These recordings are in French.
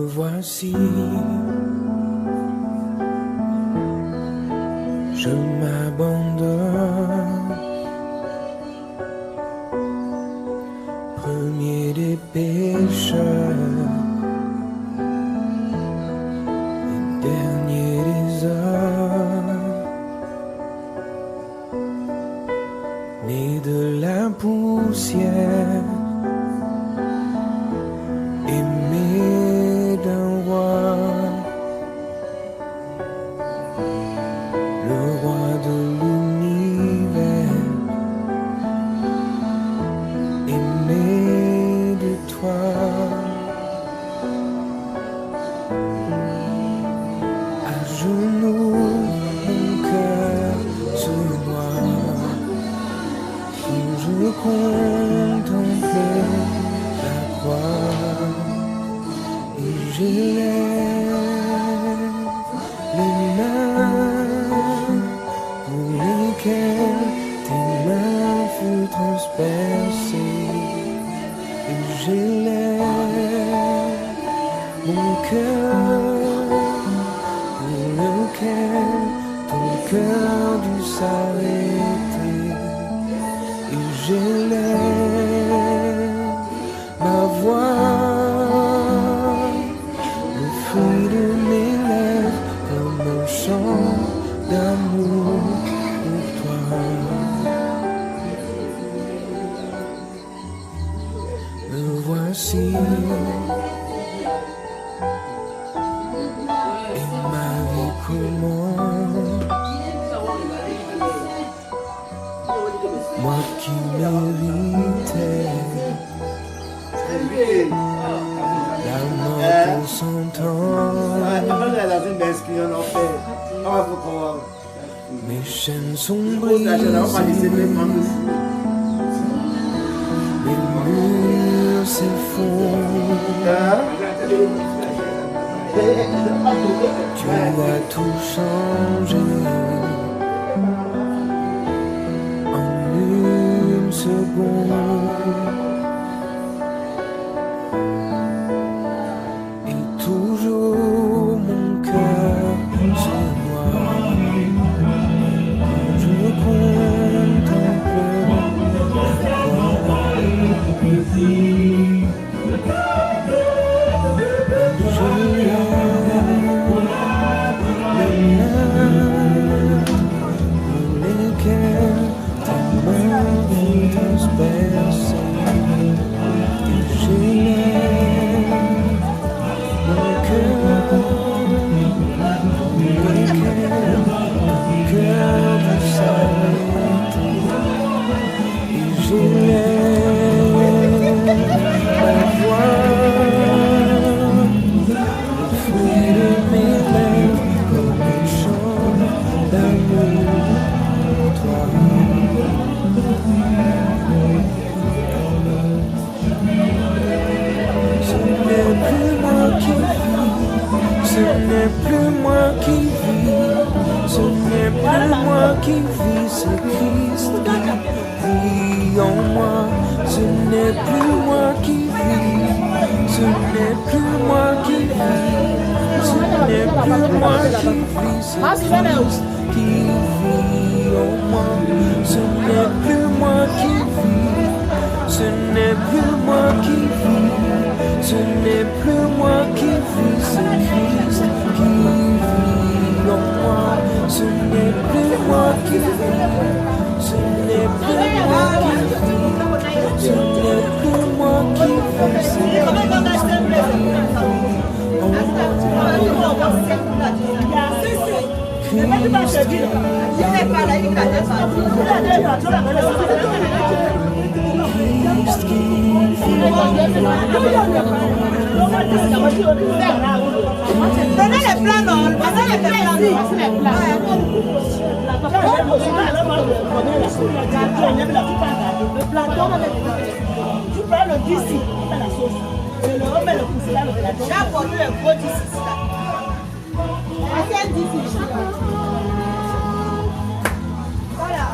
voici, je m'abandonne, premier des pécheurs et dernier des hommes, né de la poussière. Mes chaînes sont brisées, les murs s'effondrent. Tu as tout changé en une seconde. Et toujours mon cœur se noie quand je contemple c'est Christ qui vit en moi. Ce n'est plus moi qui vis, ce n'est plus moi qui vis, ce n'est plus moi qui vis, c'est Christ qui vit en moi. Ce n'est plus moi qui vis, ce n'est plus moi qui vis, ce n'est plus moi qui vis, c'est Christ qui vit en moi. Ce n'est plus moi qui vis, ce n'est plus moi qui vis, ce n'est plus moi qui vis, c'est Christ qui donnez les plans, non, passez les plans. Tu prends le 10 ici, la sauce. Je le remets le pouce là, le plateau. J'ai apporté le gros 10 ici là. Assez 10 ici. Voilà.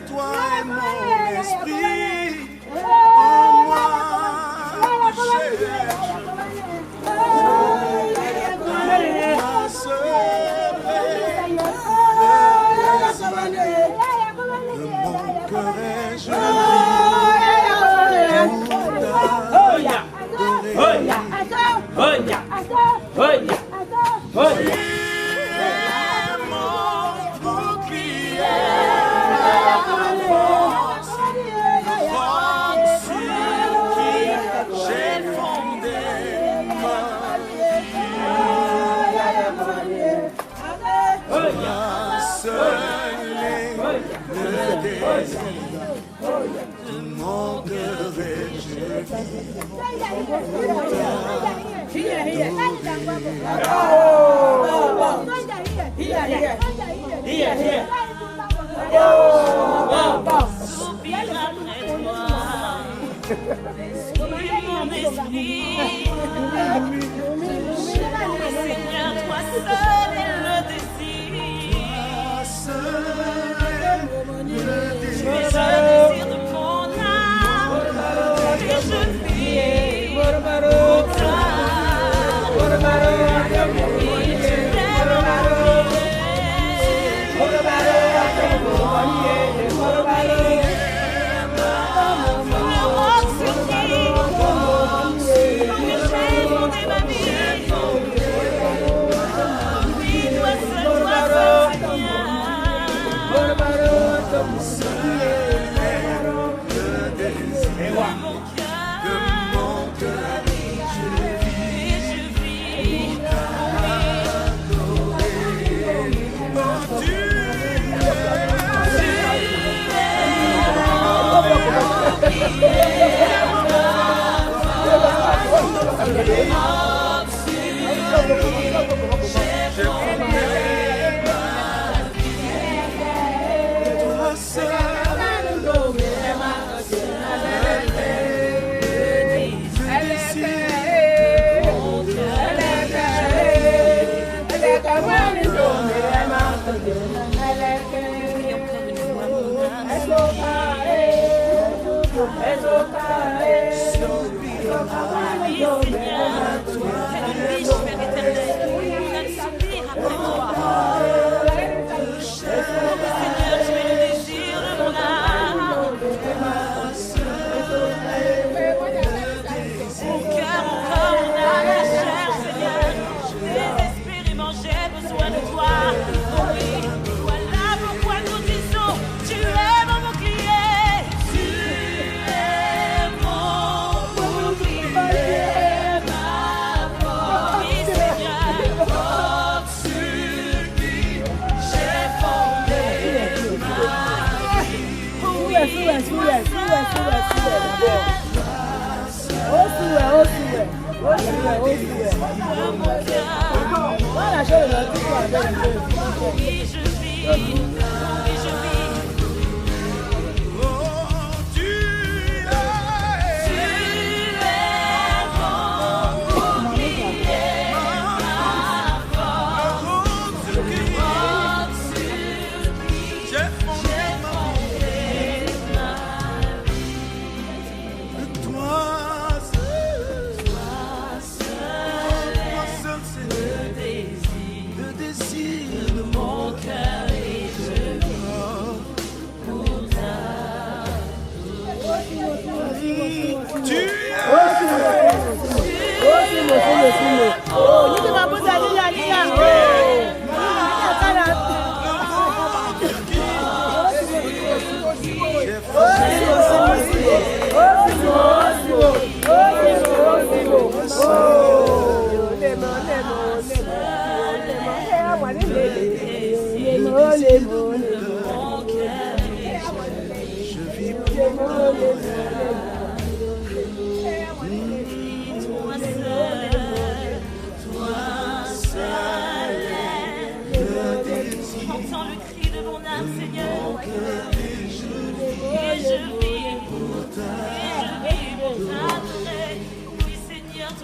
Toi et mon esprit en moi, mon cœur est Le désir de mon cœur et je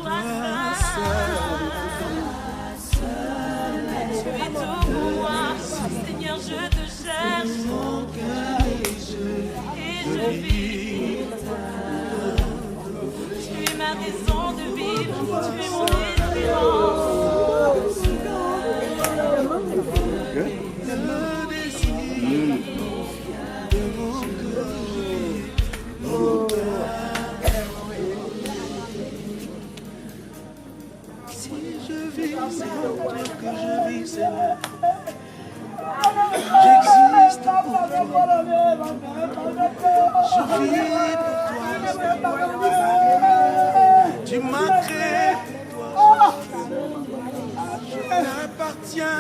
toi seul. Tu es tout pour moi, Seigneur, je te cherche. Et je vis. Tu es ma raison de vivre, tu es mon espérance. Si je vis, c'est pour toi que je vis, Seigneur. J'existe pour toi. Je vis pour toi. Tu m'as créé pour toi. Je t'appartiens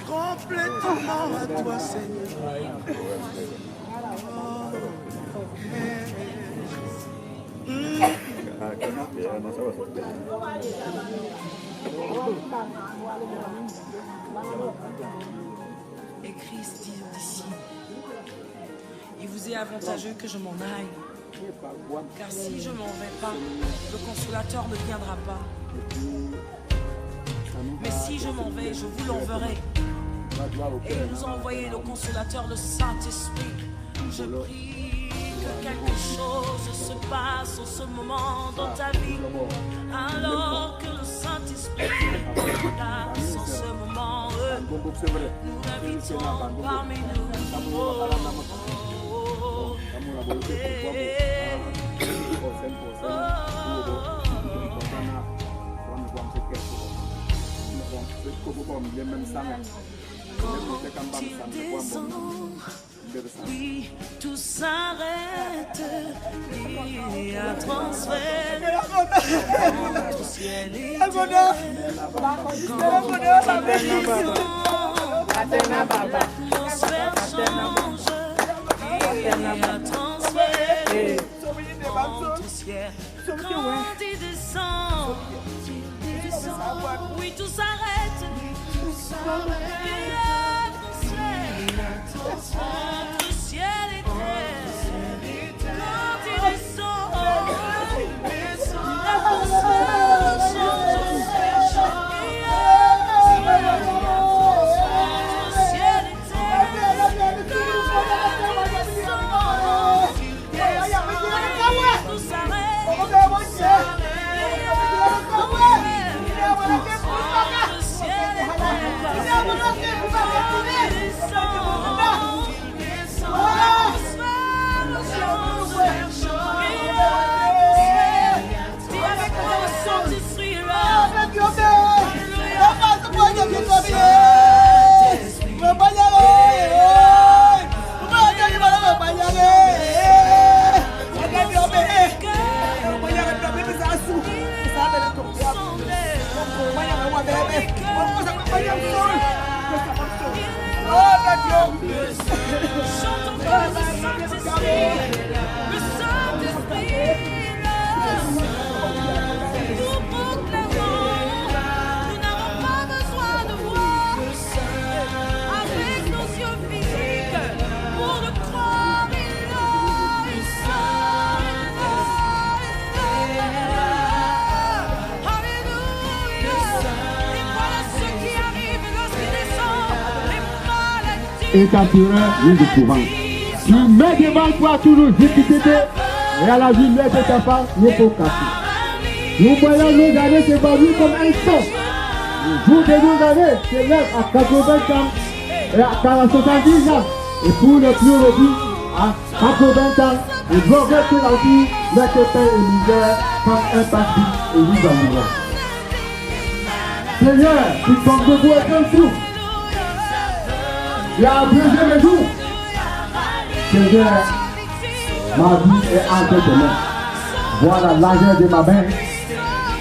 complètement à toi, Seigneur. Et Christ dit d'ici, il vous est avantageux que je m'en aille, car si je m'en vais pas, le consolateur ne viendra pas. Mais si je m'en vais, je vous l'enverrai. Et il nous a envoyé le consolateur, le Saint-Esprit. Je prie que quelque chose se passe en ce moment dans ta vie, alors que le Saint-Esprit passe en ce moment. Nous l'invitons parmi nous. Quand il descend, oui, tout s'arrête. Il y a transfert entre ciel et terre. Quand il descend, l'atmosphère change. Il y a transfert entre ciel. Quand il descend, oui, tout s'arrête. Entre ciel et terre, quand il descend, l'atmosphère change. Entre ciel et terre, tout s'arrête. Et t'appuieras une de courant. Tu mets devant toi tous nos difficultés et à la vie de ta femme, il faut casser. Nous voyons nos années s'évanouir comme un son. Le jour de nos années s'élève à 80 ans et à 70 ans. Et pour le plus remis, à 80 ans, ils vont rester la vie, mettre pain et misère, comme un parti et vivre en mourant. Seigneur, tu tombes debout avec un souffle. Il a abrégé mes jours. Seigneur, ma vie est entre tes mains. Voilà l'argent de ma main.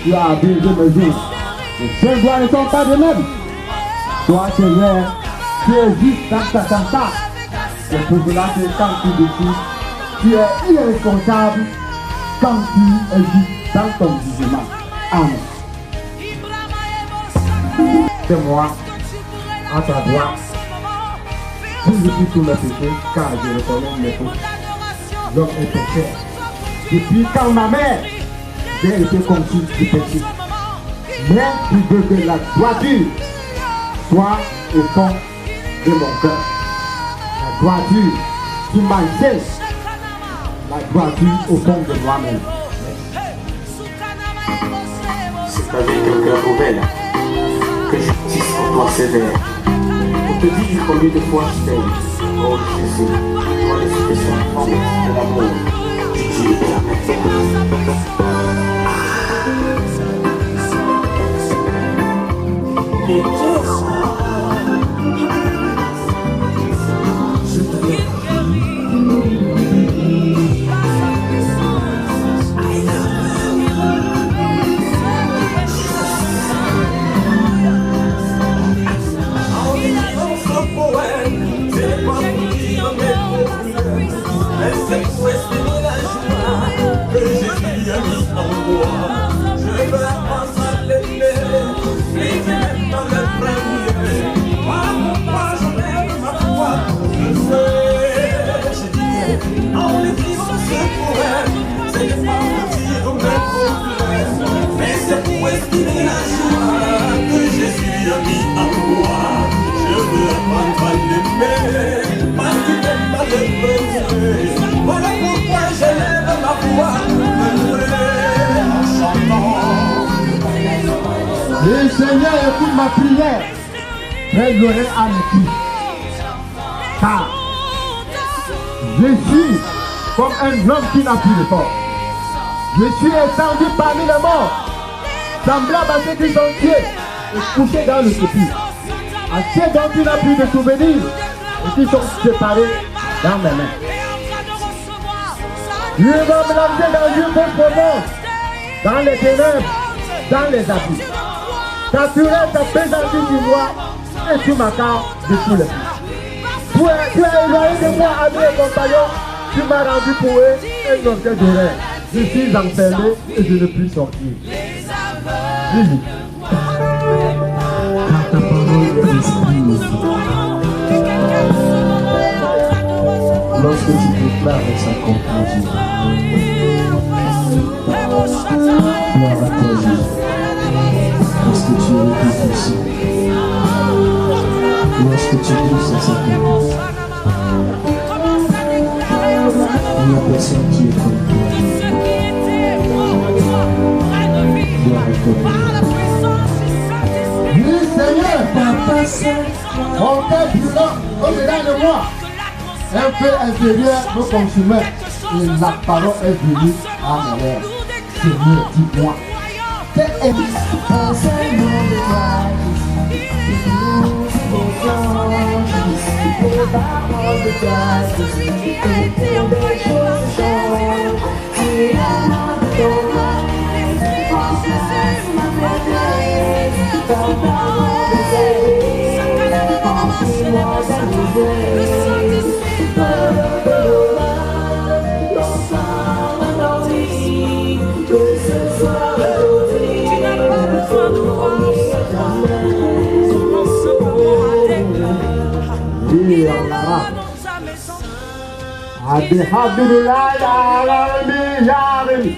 Tu as abrégé mes jours. Les seuls doigts ne sont pas de même. Toi, Seigneur, tu es juste dans ta tata. C'est pour cela que quand tu décides, tu es irresponsable quand tu es juste dans ton jugement. Amen. C'est moi, à ta droite. Je dis tous mes péchés, car je reconnais mes fautes. L'homme est pécheur. Depuis quand ma mère j'ai été conçu du péché. Mais tu veux que la droiture soit au fond de mon cœur. La droiture qui m'enseigne, la droiture au fond de moi-même. C'est avec un cœur ouvert que justice pour toi sévère. Pour te dire combien de fois je t'aime. Oh Jésus, toi l'esprit saint, promesse de l'amour du Dieu de la Le Seigneur écoute ma prière, prête l'oreille à mes cris. Car je suis comme un homme qui n'a plus de force. Je suis étendu parmi les morts, semblable à ceux qui sont tués et couchés dans le sépulcre, à ceux dont tu n'as plus de souvenirs et qui sont séparés dans mes mains. Dieu va me lancer dans une autre monde, dans les ténèbres, dans les abysses. Capturer ta pesantise du moi et tu m'accordes de tous les coups. Tu as éloigné de moi, amis et compagnons, tu m'as rendu pour eux un objet de rêve. Je suis enfermé et je ne puis sortir. Lily. Car ta parole est l'esprit aussi. Lorsque tu déclares sa conclusion. Gloire à toi, Jésus. Lorsque tu es réfléchi, lorsque tu dis à sa confiance, il n'y a personne qui est comme toi. Gloire à toi. Oui, Seigneur, mon cœur brûlant au-delà de moi. Un feu intérieur me consumait et la parole est venue à mon lèvres. Seigneur, dis-moi. Alhamdulillah ya Rabbi ya Rabbi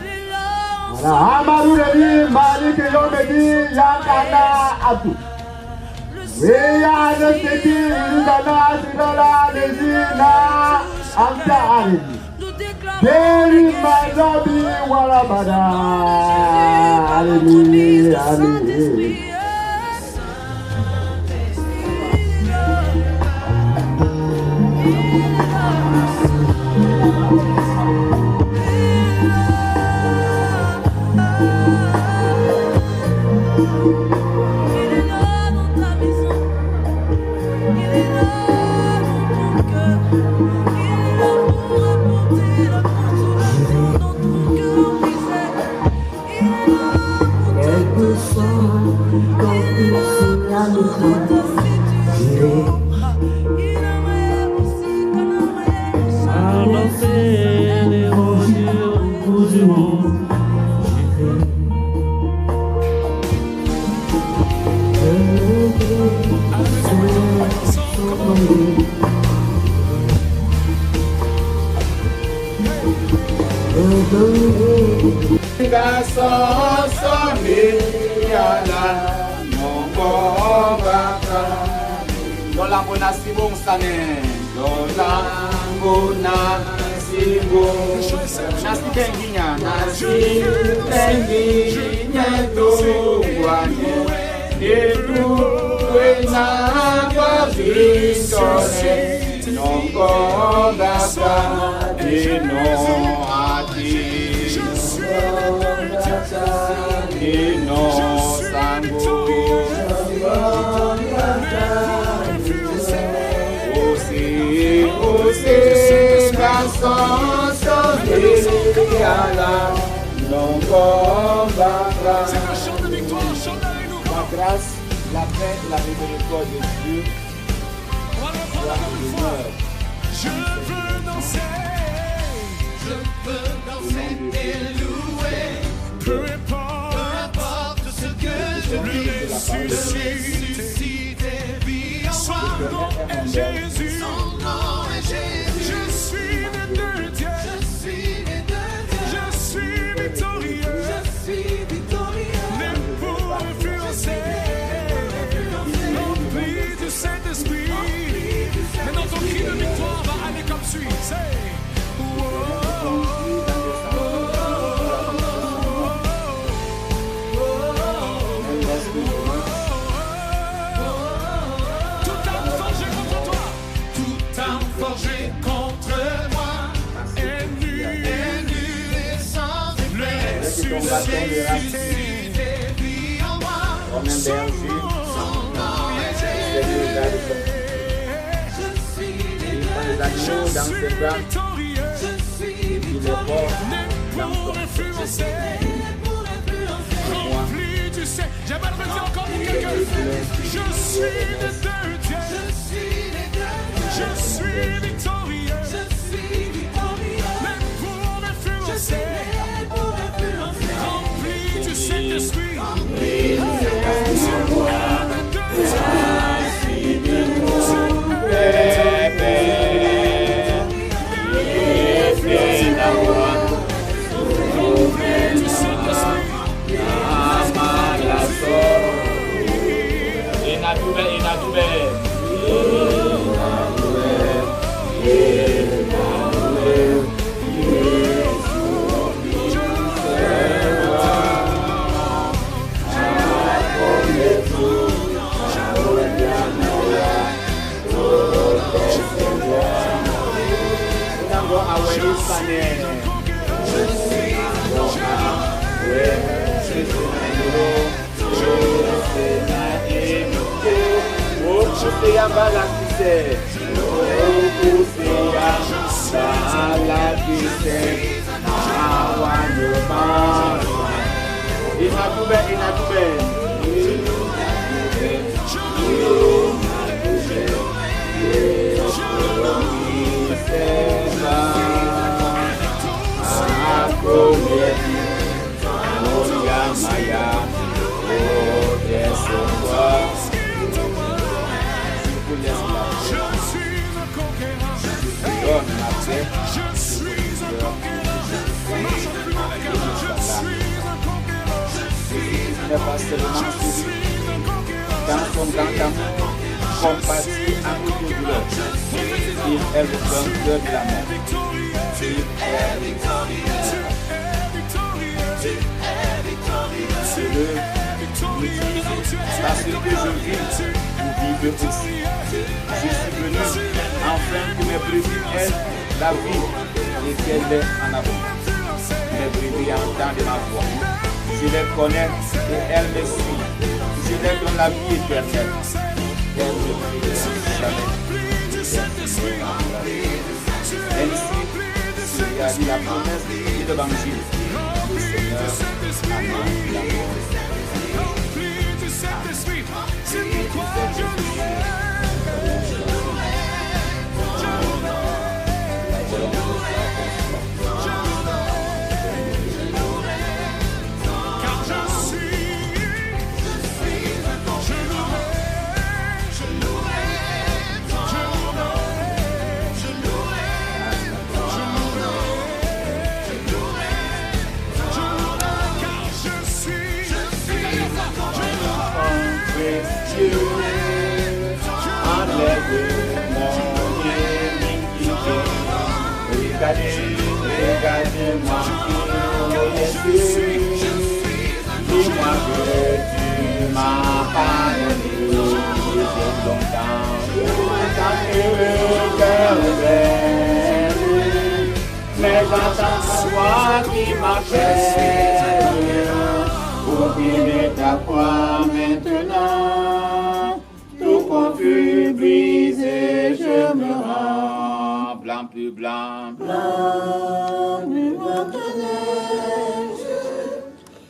Alhamdu Rabbi Malik Yomedi ya Kana Abdu Ya Nasiti Dana Sidala Nezina Amta Alibi Keri Mazabi Walabada Alibi Alibi garçon sonné à la non-baka. Dans la monastie, bon, ça n'est. Dans la monastie, bon. Nasi tenginya, nasi tenginya tuwane. Itu wena babisone. Non-baka, no ati. Et non sango aussi garçon sonné à la non combattra. C'est un chant de victoire, chante avec nous. La grâce, la paix, la miséricorde de Dieu. On va le prendre encore une fois. Je veux danser. Je veux danser et louer. Peu importe ce que je vis, le ressuscité vit en moi. Son nom est Jésus. Son nom est Jésus. Je suis né de Dieu. Je suis né de Dieu. Je suis victorieux. Je suis victorieux. Né pour influencer. Rempli du Saint-Esprit. Maintenant ton cri de victoire va aller comme suit. C'est forgé contre moi, est nul et sans effet, ressuscité vit en moi, son nom est Jésus. Je suis victorieux, je suis victorieux, né pour influencer, rempli du Saint. J'aimerais le dire encore pour quelqu'un. Je suis né de Dieu. Je suis victorieux, mais pour influencer, rempli du Saint-Esprit, Pas seulement dans son grand amour, compassion à toute douleur. Il est le vainqueur de la mort. Il est victorieux. Parce que je vis, vous vivez aussi. Je suis venu afin que mes brebis aient la vie et qu'elles aient en abondance. Mes brebis entendent ma voix. Je les connais et elles me suivent. Je les donne la vie éternelle. Elles me prient jamais. Ainsi, il y a dit la promesse de l'évangile. Le Seigneur a donné la questionner. Enlève mon iniquité. Regardez-moi dans les yeux. Dis-moi que tu m'as pardonné depuis longtemps. Quand le cœur ouvert, mais j'entends ta voix qui m'appelle. Oublie ta croix maintenant. Tout confus, brisé, je me rends. Blanc plus blanc, Blanc plus blanc que neige,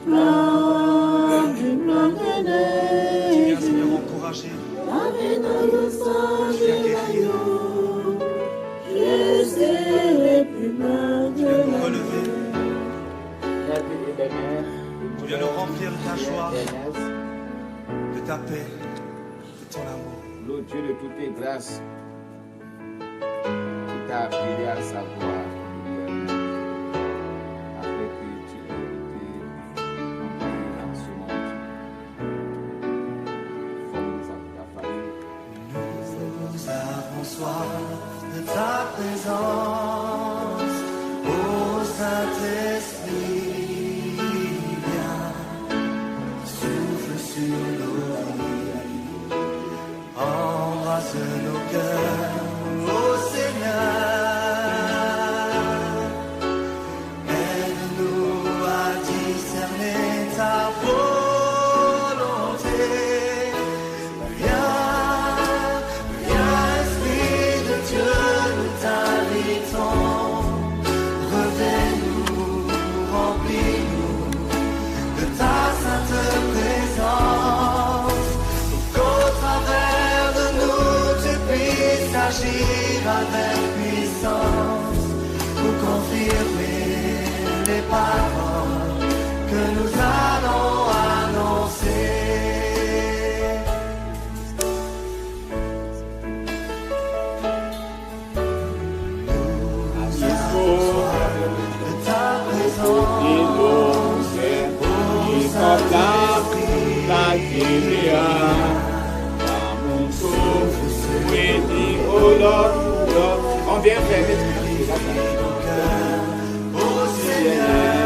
blanc plus blanc que neige. Viens Seigneur encourager. Avec dans le sang de l'agneau, je serai plus blanc que Viens nous la relever. Éternel, Viens nous remplir de ta joie, éternel, de ta paix, de ton amour. le Dieu de toutes les grâces, qui t'a appelé à sa gloire, après que tu aies été envoyé dans ce monde, forme ta famille. Nous avons soif de ta présence, ô Saint-Esprit, viens, souffle sur nos vies, embrasse nos cœurs, ô Seigneur, aide-nous à discerner ta volonté. Viens, Esprit de Dieu, nous t'invitons. Reviens-nous, remplis-nous de ta sainte présence. Qu'au travers de nous, tu puisses agir avec puissance pour confirmer les paroles que nous allons annoncer. De ta présence, on vient faire des ô Seigneur,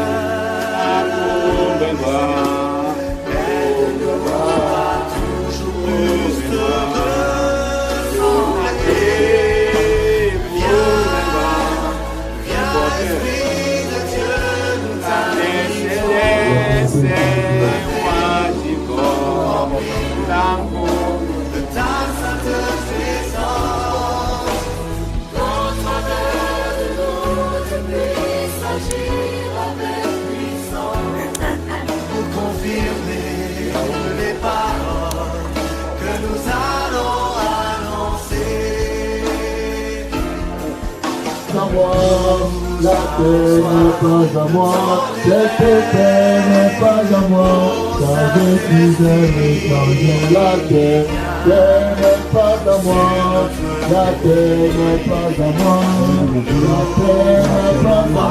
aide-nous à toujours plus te ressembler. Viens, Esprit de Dieu, nous t'invitons. De ta sainte présence, qu'au travers de nous, tu puisses agir avec puissance pour confirmer les paroles que nous allons annoncer. À moi, la paix n'est pas à moi, cette paix n'est pas à moi, car je suis aimé par Dieu. La paix n'est pas à moi, la paix n'est pas à moi, la paix n'est pas à moi,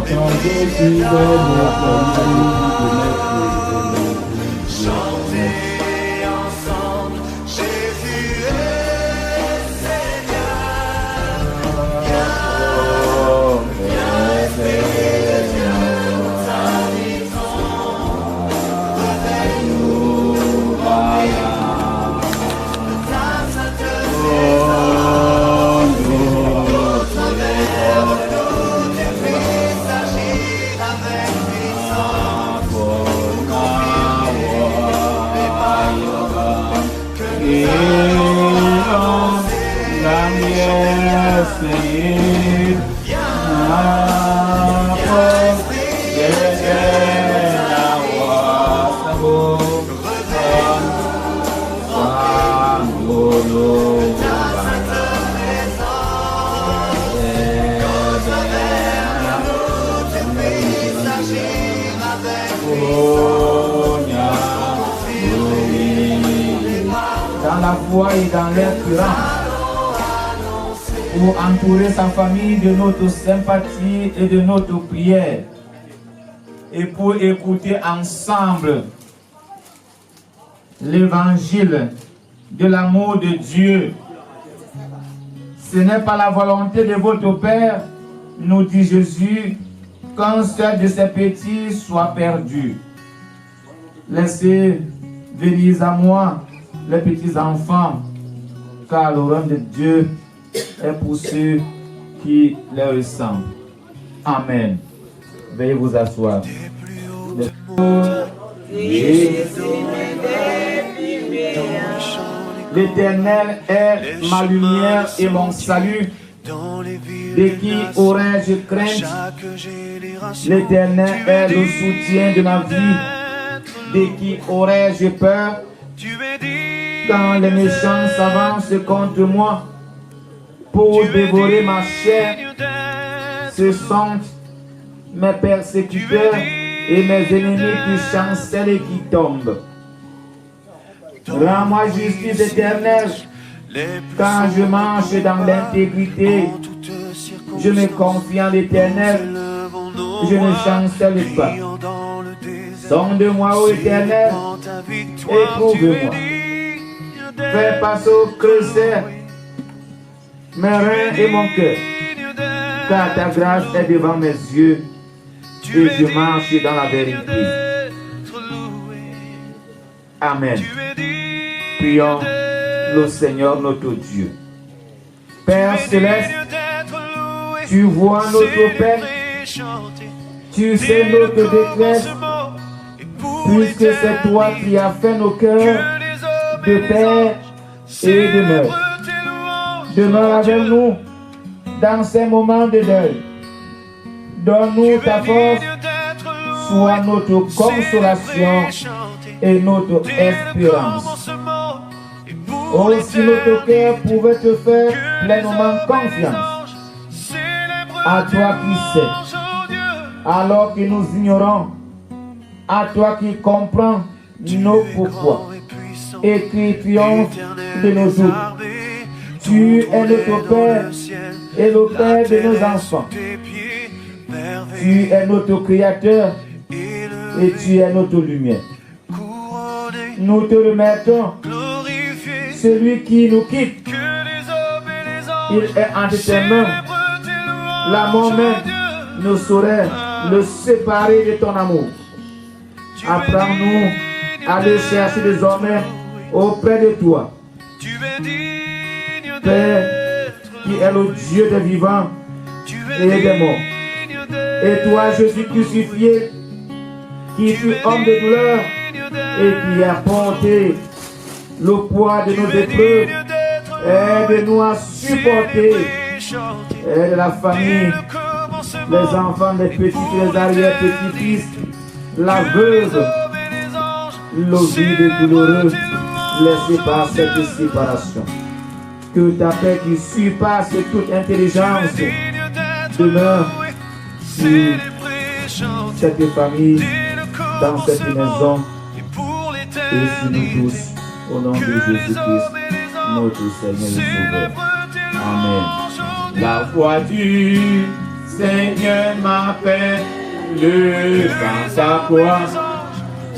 car je suis aimé par Dieu. Chantez ensemble, Jésus est Seigneur. Viens, Esprit de Dieu, nous t'invitons. Réveille-nous, remplis-nous de ta sainte présence. Au travers de nous, tu puisses agir avec puissance pour confirmer les paroles que nous allons annoncer. Dans la foi et dans l'espérance, pour entourer sa famille de notre sympathie et de notre prière, et pour écouter ensemble l'évangile de l'amour de Dieu. Ce n'est pas la volonté de votre Père, nous dit Jésus, qu'un seul de ces petits soit perdu. Laissez venir à moi les petits enfants, car le royaume de Dieu est pour ceux qui les ressemblent. Amen. Veuillez vous asseoir. L'Éternel est ma lumière et mon salut. De qui aurais-je crainte? L'Éternel est le soutien de ma vie. De qui aurais-je peur? Quand les méchants s'avancent contre moi pour dévorer ma chair, ce sont mes persécuteurs et mes ennemis qui chancellent et qui tombent. Rends-moi justice éternelle quand je marche dans l'intégrité. Je me confie en l'Éternel, je ne chancelle pas. Sonde-moi, ô Éternel, éprouve-moi. Fais passer au creuset mes reins et mon cœur, car ta grâce est devant mes yeux et je marche dans la vérité. Amen. Prions le Seigneur notre Dieu. Père céleste, tu vois notre peine, tu sais notre détresse, puisque c'est toi qui as fait nos cœurs de paix et de meurtre. Demeure avec nous dans ces moments de deuil. Donne-nous ta force, sois notre consolation et notre espérance. Oh, si notre cœur pouvait te faire pleinement confiance, à toi qui sais, alors que nous ignorons, à toi qui comprends nos pourquoi et qui triomphe de nos doutes. Tu es notre Père et le Père de nos enfants. Tu es notre Créateur et tu es notre lumière. Nous te remettons celui qui nous quitte. Il est entre tes mains. La mort même ne saurait le séparer de ton amour. Apprends-nous à le chercher désormais auprès de toi. Père, qui est le Dieu des vivants et des morts. Et toi, Jésus crucifié, qui fut homme de douleur et qui a porté le poids de nos épreuves, aide-nous à supporter. Aide la famille, les enfants, les petits, les arrière-petits-fils, la veuve, le vide douloureux, laissé par cette séparation. Que ta paix qui surpasse toute intelligence demeure sur cette famille, dans cette maison et sur nous tous, au nom de Jésus-Christ, notre Seigneur et Sauveur. Amen. La foi du Seigneur m'appelle dans sa croix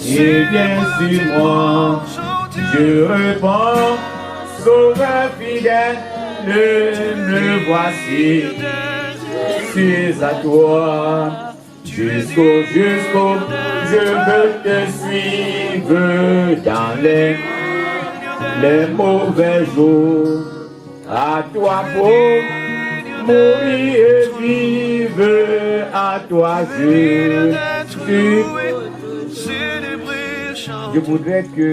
et vient sur moi. Je réponds, Sauveur fidèle, me voici. Je suis à toi. Jusqu'au, je veux te suivre dans les mauvais jours. À toi pour mourir et vivre, à toi je voudrais que,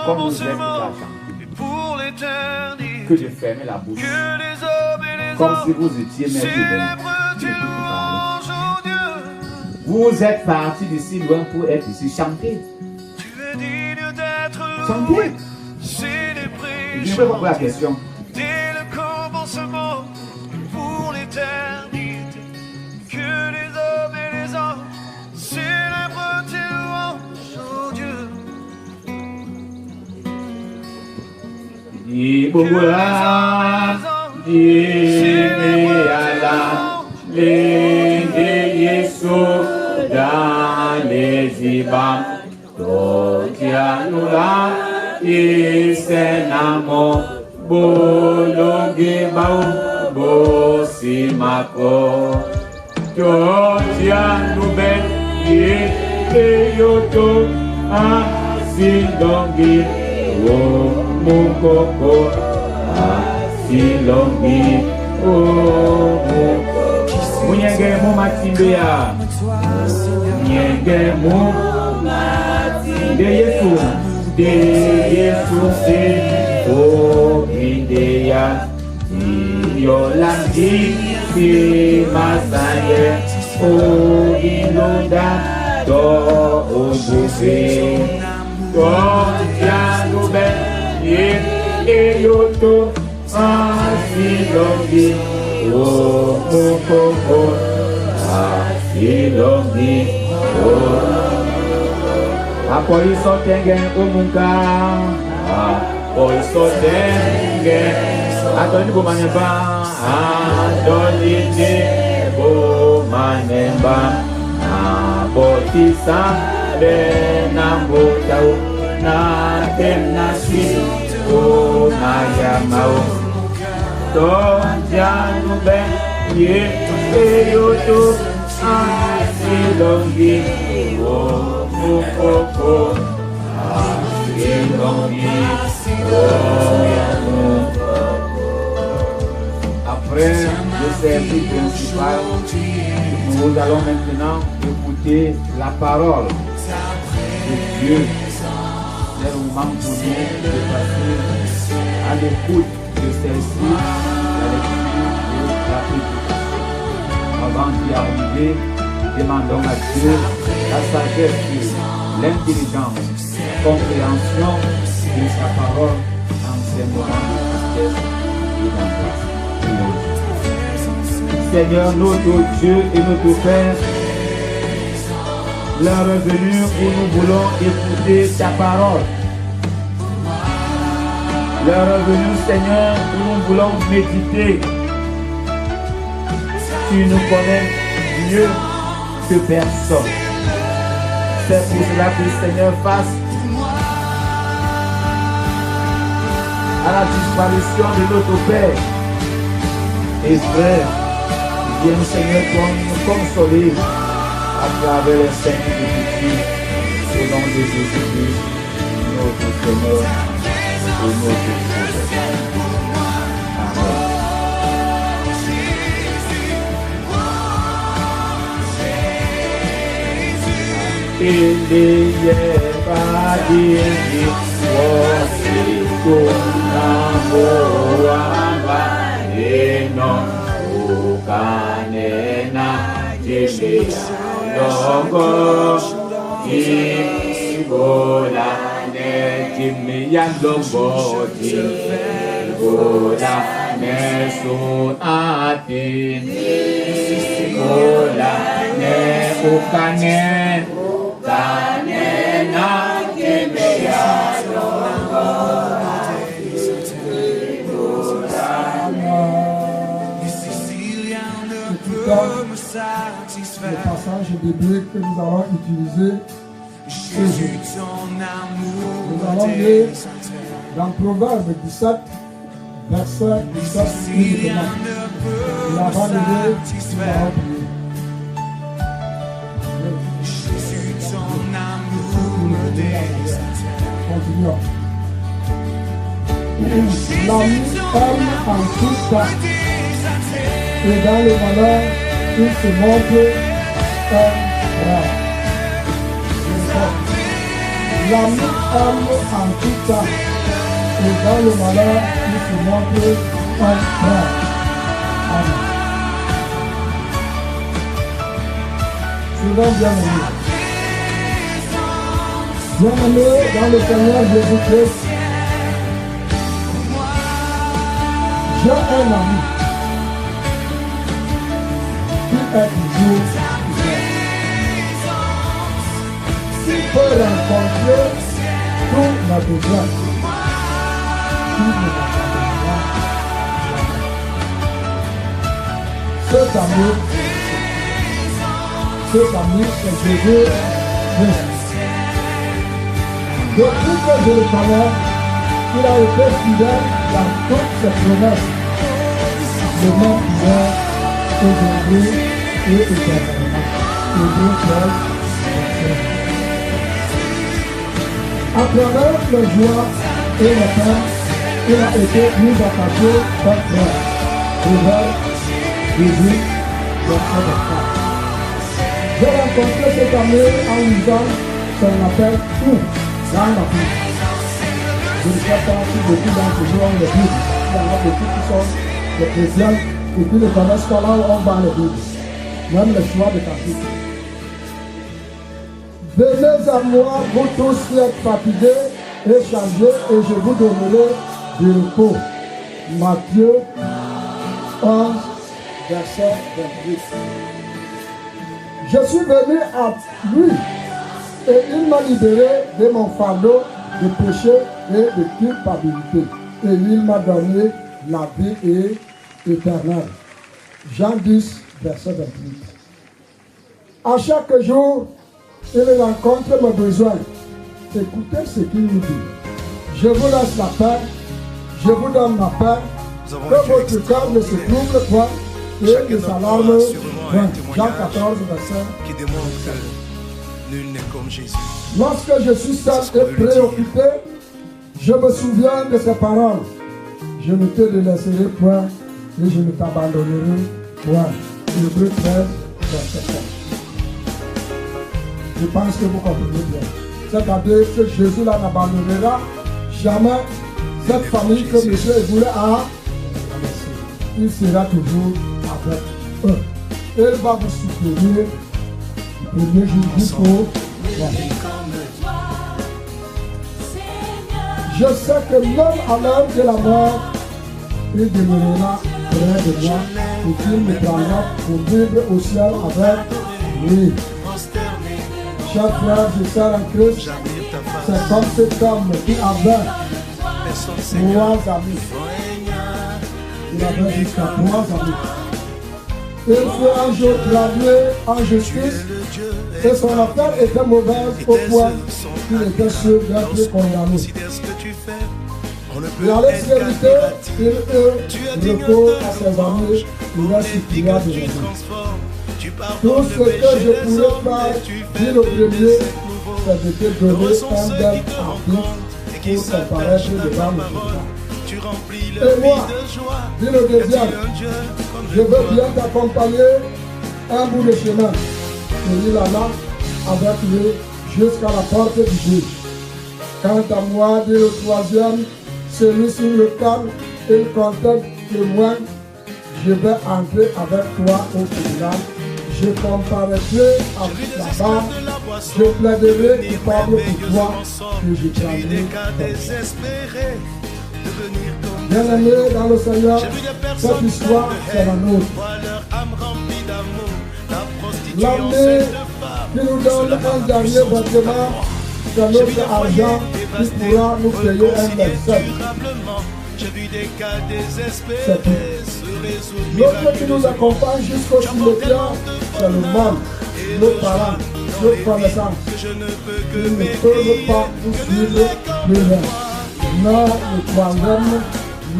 comme nous aimons la chanter, que de fermer la bouche, comme si vous étiez maître de vous êtes parti d'ici loin pour être ici. Chantez. Chantez. Je vais vous poser la question. Dès le commencement, pour l'éternité, que les hommes et les anges célèbrent tes louanges, oh Dieu. Dans les imams, Tokianula isenamo bolonge mau bosimako. Tokianube yeyoto asilongi omukoko asilongi omukoko. Munyenge mu matimbea Nyenge mu de Yesu se o ideya Yolandi si masaye o ilonda do obufe do janube ye eyoto asilongi o mukoko asilongi o apoiso tengen umunga apoiso tengen atoni bumanemba atoni bumanemba abotisa benambutau na temnasi o nayamau to janube ye eyoto asilongi o mukoko asilongi o mukoko. Après le service principal, nous allons maintenant écouter la parole de Dieu. C'est le moment pour nous de passer à l'écoute de celle-ci, la lecture de la prédication. Avant d'y arriver, demandons à Dieu la sagesse, l'intelligence, la compréhension de sa parole en ces moments de tristesse et d'angoisse. Seigneur, notre Dieu et notre Père, l'heure est venue où nous voulons écouter ta parole. L'heure est venue, Seigneur, où nous voulons méditer. Tu nous connais mieux que personne. C'est pour cela que le Seigneur face à la disparition de notre Père et frère, viens Seigneur pour nous consoler à travers les saints de Jésus, au nom de Jésus-Christ, notre Seigneur et notre Sauveur. Amen. Kanena Jimiyanongo Jibola ne Jimiyanongo Jibola ne Sunatin Jibola ne Ukane Kanena Jimiyanongo. Le passage biblique que nous allons utiliser ce jour. Nous allons lire dans Proverbe 17, verset 17 uniquement. Et avant de lire, nous allons prier. Continuons. L'ami aime en tout temps. Et dans le malheur, il se montre un frère. L'ami aime en tout temps. Et dans le malheur, il se montre un frère. Amen. Souvent bien aimé. Bien aimé dans le Seigneur Jésus-Christ. J'ai un ami. Est toujours s'il peut rencontrer tous nos besoins, il ne m'abandonnera jamais. Cet ami est Jésus Christ. Depuis que je le connais, il a été fidèle dans toutes ses promesses. Le même hier, aujourd'hui et éternellement. Hébreux 13, verset. À travers les joies et les peines, il a été plus attaché par frère. Proverbe 18, verset 24. J'ai rencontré cette année en lisant son appel tout dans la Bible. Je ne sais pas si beaucoup d'entre vous ont les Bibles. Il y en a beaucoup qui sont des chrétiens et qui ne connaissent pas là où on va les Bibles. Même le choix de chapitre. Venez à moi, vous tous qui êtes fatigués et chargés, et je vous donnerai du repos. Matthieu 11, verset 28. Je suis venu à lui et il m'a libéré de mon fardeau de péché et de culpabilité. Et il m'a donné la vie éternelle. Jean 10, verset 28. À chaque jour, il rencontre mes besoins. Écoutez ce qu'il nous dit. Je vous laisse la paix, je vous donne la paix, que votre cœur ne se trouble point et ne s'alarme point. Jean 14, verset. Qui démontre que nul n'est comme Jésus. Lorsque je suis seul et préoccupé, je me souviens de ces paroles. Je ne te délaisserai point et je ne t'abandonnerai point. Hébreux 13, verset 7. Je pense que vous comprenez bien. C'est-à-dire que Jésus là n'abandonnera jamais cette famille que Monsieur voulait à laisser. Il sera toujours avec eux. Il va vous soutenir du premier jour jusqu'au dernier. Je sais que même à l'heure de la mort, il demeurera près de moi et qu'il me prendra pour vivre au ciel avec lui. Chers frères et sœurs en Christ, c'est comme cet homme qui avait 3 amis. Il avait jusqu'à 3 amis. Il fut un jour gradué en justice et son affaire était mauvaise au point qu'il était sûr d'être condamné. Et à l'extrémité, il eut repos à ses amis, il a supplia de la vie. Tout ce que je pourrais faire, dit le premier, c'est de te donner un bel arbitre pour comparaître devant le tribunal. Et moi, dit le deuxième, je veux bien t'accompagner un bout de chemin. Et il alla avec lui jusqu'à la porte du juge. Quant à moi, dit le troisième, celui sur lequel il comptait témoin, je vais entrer avec toi au tribunal. Je comparaîtrai avec la barre, je plaiderai coupable pour toi et je prendrai ton bien-aimé dans le Seigneur, cette histoire c'est la nôtre. L'année qui nous donne un dernier vêtement, c'est notre argent qui pourra nous payer un verset. C'est tout. L'autre qui nous accompagne jusqu'au cimetière, c'est le monde, nos parents, nos connaissances. Ils ne peuvent pas nous suivre plus loin. Mais le troisième,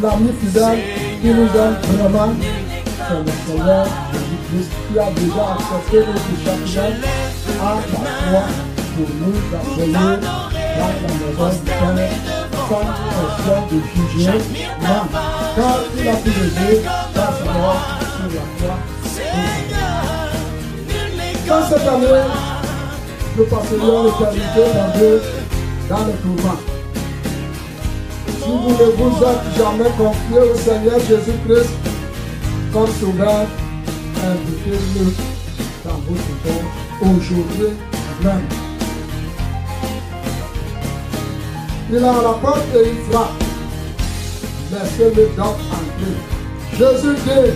l'ami fidèle qui nous donne vraiment, c'est le Seigneur Jésus-Christ qui a déjà accepté notre châtiment à la croix pour nous accueillir dans la maison du Père sans question de jugement. Car il a tout donné dans sa mort sur la croix. Dans cette année, nous passerions l'éternité dans le tourment. Si vous ne vous êtes jamais confié au Seigneur Jésus-Christ comme sauveur, invitez-le dans votre corps aujourd'hui même. Il est à la porte et il frappe. Laissez-le donc entrer. Jésus dit,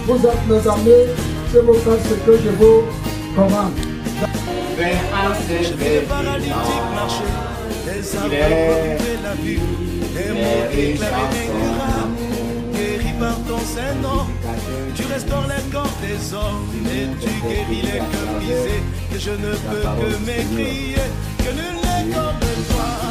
vous êtes mes amis, c'est vous faire ce que je vous commande. J'ai vu les paralytiques marcher, les aveugles trouver la vue, les mots déclarer des guéris par ton Saint-Nom. Tu restaures les corps des hommes et tu guéris les cœurs brisés. Et je ne peux que m'écrier que nul n'est comme toi.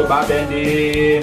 Babeni